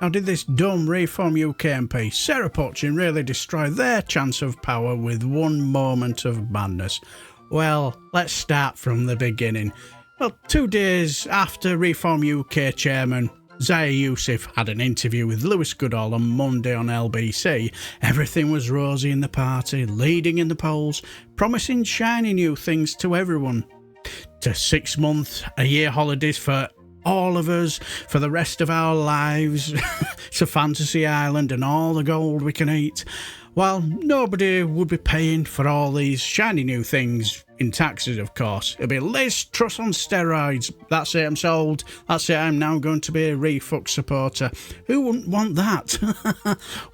Now, did this dumb Reform UK MP, Sarah Pochin, really destroy their chance of power with one moment of madness? Well, let's start from the beginning. Well, 2 days after Reform UK chairman Yusif had an interview with Lewis Goodall on Monday on LBC, everything was rosy in the party, leading in the polls, promising shiny new things to everyone. To 6 months, a year holidays for all of us, for the rest of our lives, to Fantasy Island and all the gold we can eat. While nobody would be paying for all these shiny new things in taxes, of course. It'll be Liz Truss on steroids. That's it, I'm sold. That's it, I'm now going to be a refuck supporter. Who wouldn't want that?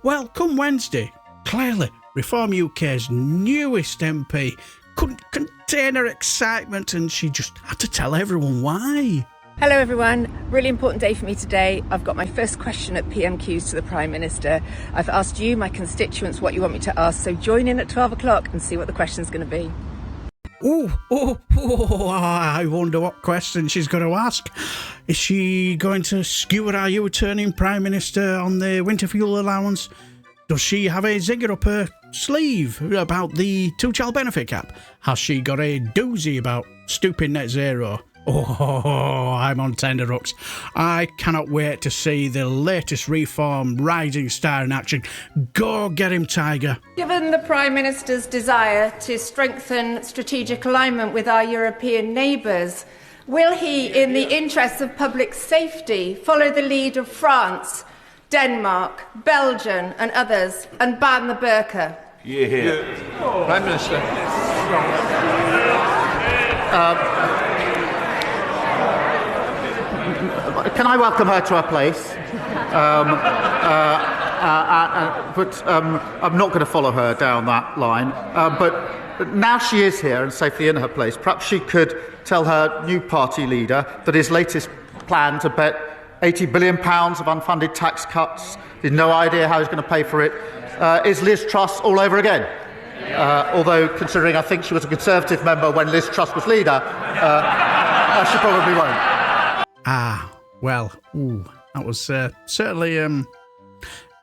Well, come Wednesday, clearly Reform UK's newest MP couldn't contain her excitement and she just had to tell everyone why. Hello everyone, really important day for me today. I've got my first question at PMQs to the Prime Minister. I've asked you, my constituents, what you want me to ask, so join in at 12 o'clock and see what the question's going to be. I wonder what question she's going to ask. Is she going to skewer our returning Prime Minister on the winter fuel allowance? Does she have a zinger up her sleeve about the two-child benefit cap? Has she got a doozy about stooping net zero? I'm on tenterhooks. I cannot wait to see the latest Reform rising star in action. Go get him, Tiger. Given the Prime Minister's desire to strengthen strategic alignment with our European neighbours, will he, in the interests of public safety, follow the lead of France, Denmark, Belgium and others and ban the burqa? Prime Minister. Can I welcome her to her place? But I'm not going to follow her down that line. But now she is here and safely in her place, perhaps she could tell her new party leader that his latest plan to bet £80 billion of unfunded tax cuts, with no idea how he's going to pay for it, is Liz Truss all over again. Although, considering I think she was a Conservative member when Liz Truss was leader, she probably won't. Well, that was certainly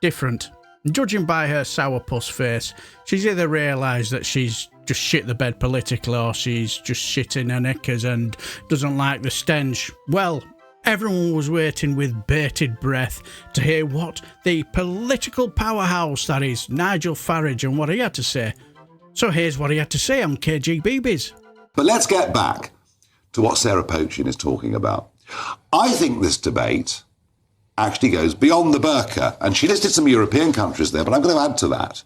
different. Judging by her sourpuss face, she's either realised that she's just shit the bed politically or she's just shitting her knickers and doesn't like the stench. Well, everyone was waiting with bated breath to hear what the political powerhouse that is Nigel Farage and what he had to say. So here's what he had to say on KGBBs. But let's get back to what Sarah Pochin is talking about. I think this debate actually goes beyond the burqa, and she listed some European countries there, but I'm going to add to that.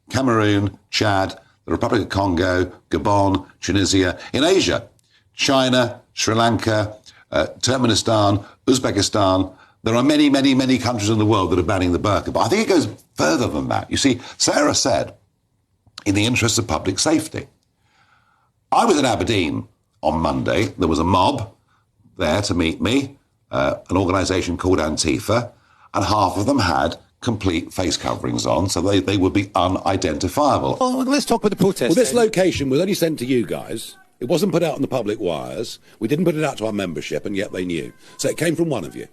Cameroon, Chad, the Republic of Congo, Gabon, Tunisia. In Asia, China, Sri Lanka, Turkmenistan, Uzbekistan. There are many, many, many countries in the world that are banning the burqa, but I think it goes further than that. You see, Sarah said, in the interests of public safety. I was in Aberdeen on Monday. There was a mob there to meet me, an organisation called Antifa, and half of them had complete face coverings on, so they would be unidentifiable. Oh, let's talk about the protest. Well, this location was only sent to you guys. It wasn't put out on the public wires. We didn't put it out to our membership, and yet they knew. So it came from one of you.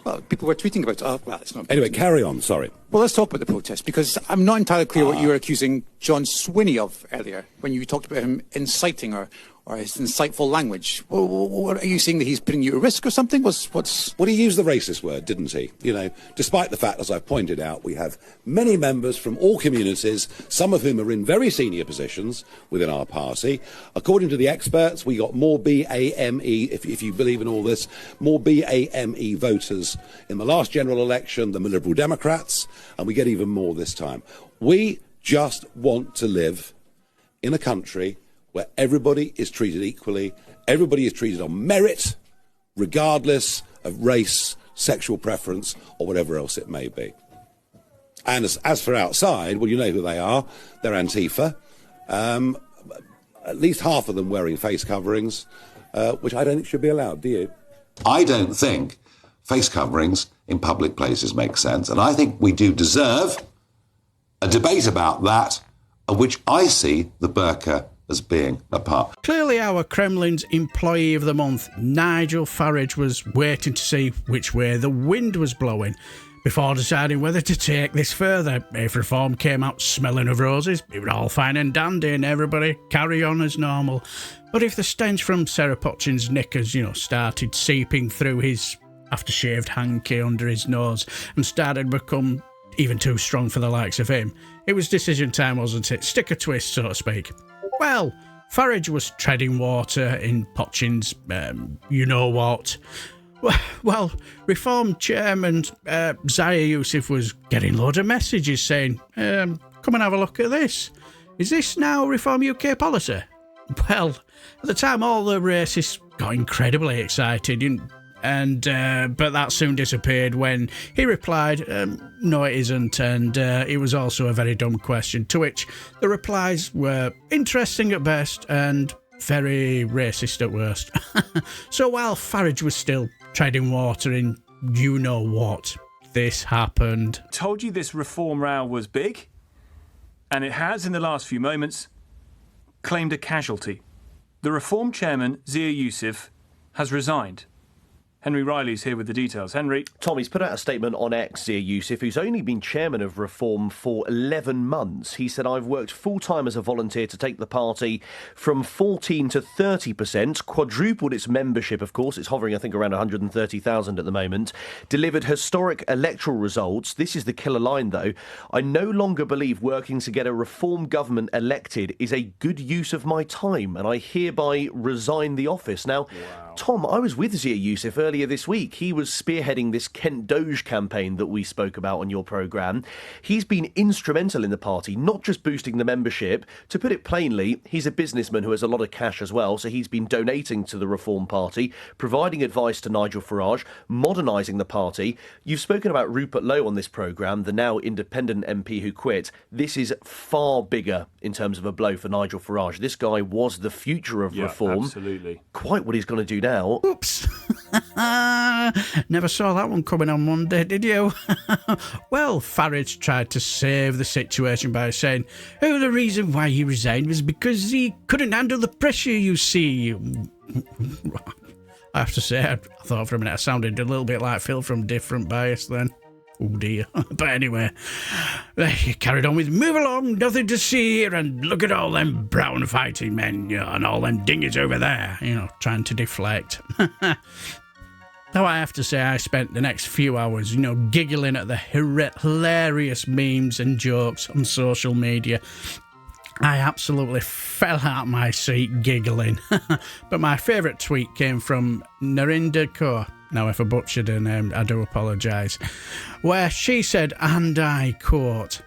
Well, people were tweeting about it. Oh, well, it's not. Anyway, carry on, sorry. Well, let's talk about the protest, because I'm not entirely clear what you were accusing John Swinney of earlier, when you talked about him inciting or his insightful language. What, are you saying that he's putting you at risk or something? What's? Well, he used the racist word, didn't he? You know, despite the fact, as I've pointed out, we have many members from all communities, some of whom are in very senior positions within our party. According to the experts, we got more BAME, if you believe in all this, more BAME voters in the last general election than the Liberal Democrats, and we get even more this time. We just want to live in a country where everybody is treated equally, everybody is treated on merit, regardless of race, sexual preference, or whatever else it may be. And as for outside, well, you know who they are. They're Antifa. At least half of them wearing face coverings, which I don't think should be allowed, do you? I don't think face coverings in public places make sense, and I think we do deserve a debate about that, of which I see the burqa as being a part. Clearly our Kremlin's Employee of the Month, Nigel Farage, was waiting to see which way the wind was blowing before deciding whether to take this further. If reform came out smelling of roses, it was all fine and dandy and everybody carry on as normal. But if the stench from Sarah Pochin's knickers, started seeping through his after-shaved hanky under his nose and started to become even too strong for the likes of him, it was decision time, wasn't it? Stick a twist, so to speak. Well, Farage was treading water in Pochin's you-know-what. Well, Reform Chairman Yusif was getting loads of messages saying, come and have a look at this. Is this now Reform UK policy? Well, at the time, all the racists got incredibly excited, but that soon disappeared when he replied, no, it isn't, and it was also a very dumb question, to which the replies were interesting at best and very racist at worst. So while Farage was still treading water in you-know-what, this happened. Told you this reform row was big, and it has, in the last few moments, claimed a casualty. The Reform Chairman, Yusif, has resigned. Henry Riley's here with the details. Henry. Tom, he's put out a statement on X, Yusif, who's only been chairman of Reform for 11 months. He said, I've worked full-time as a volunteer to take the party from 14 to 30%, quadrupled its membership, of course. It's hovering, I think, around 130,000 at the moment. Delivered historic electoral results. This is the killer line, though. I no longer believe working to get a Reform government elected is a good use of my time, and I hereby resign the office. Now, Tom, I was with Yusif earlier this week. He was spearheading this Kent Doge campaign that we spoke about on your programme. He's been instrumental in the party, not just boosting the membership. To put it plainly, he's a businessman who has a lot of cash as well, so he's been donating to the Reform Party, providing advice to Nigel Farage, modernising the party. You've spoken about Rupert Lowe on this programme, the now independent MP who quit. This is far bigger in terms of a blow for Nigel Farage. This guy was the future of reform. Absolutely. Quite what he's going to do now. Oops. Never saw that one coming on Monday, did you? Well, Farage tried to save the situation by saying, the reason why he resigned was because he couldn't handle the pressure, you see. I have to say, I thought for a minute I sounded a little bit like Phil from Different Bias then. Oh dear. But anyway, he carried on with, move along, nothing to see here, and look at all them brown fighting men, and all them dingies over there, trying to deflect. Though I have to say, I spent the next few hours, giggling at the hilarious memes and jokes on social media. I absolutely fell out of my seat giggling. But my favourite tweet came from Narinder Kaur. Now, if I butchered her name, I do apologise. Where she said, and I quote,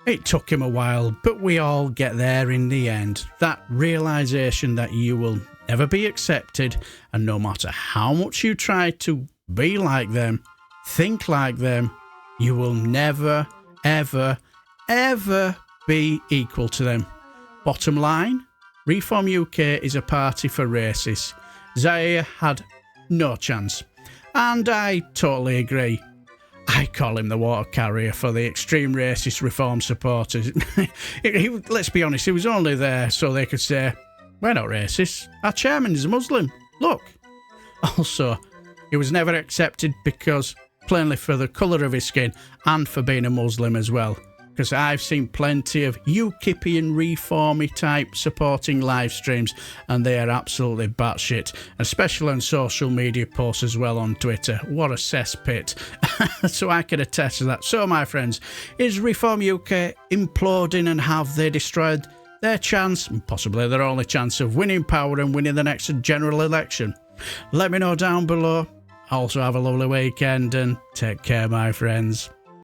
it took him a while, but we all get there in the end. That realisation that you will never be accepted, and no matter how much you try to be like them, think like them, you will never, ever, ever be equal to them. Bottom line, Reform UK is a party for racists. Zaire had no chance. And I totally agree. I call him the water carrier for the extreme racist Reform supporters. Let's be honest, he was only there so they could say, we're not racist, our chairman is a Muslim, look. Also, he was never accepted because, plainly for the colour of his skin and for being a Muslim as well. Because I've seen plenty of UKIPian reformy type supporting live streams, and they are absolutely batshit, especially on social media posts as well on Twitter. What a cesspit. So I can attest to that. So, my friends, is Reform UK imploding, and have they destroyed their chance, and possibly their only chance, of winning power and winning the next general election? Let me know down below. Also, have a lovely weekend and take care, my friends.